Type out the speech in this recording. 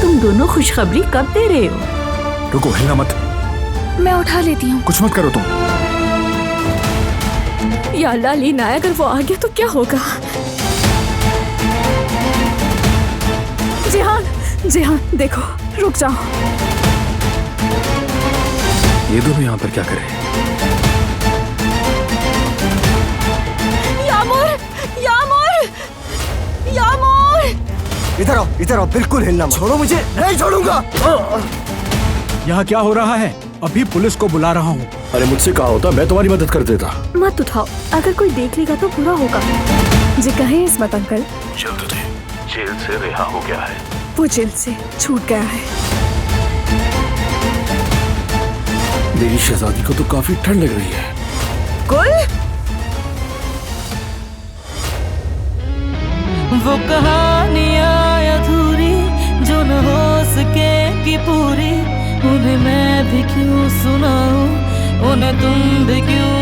तुम दोनों खुशखबरी कब दे रहे हो? रुको, हिलना मत। मैं उठा लेती हूँ। कुछ मत करो तुम। या अल्लाह लीना, अगर वो आ गया तो क्या होगा? जिहान, जिहान देखो, रुक जाओ। ये दोनों यहाँ पर क्या कर रहे हैं? यामूर, यामूर, यामूर! इधर आओ, बिल्कुल हिलना मत। छोड़ो मुझे। नहीं छोड़ूंगा। यहाँ क्या हो रहा है? अभी पुलिस को बुला रहा हूँ। अरे मुझसे कहा होता, मैं तुम्हारी मदद कर देता। मत उठाओ, अगर कोई देख लेगा तो बुरा होगा। जी कहे इस्मत अंकल, जल्द थे, जेल से रिहा हो गया है। वो जेल से छूट गया है। मेरी शहजादी को तो काफी ठंड लग रही है। गुल, वो कहानियाँ अधूरी जो न हो सके कि पूरी, उन्हें मैं भी क्यों सुनाऊं, उन्हें तुम भी क्यों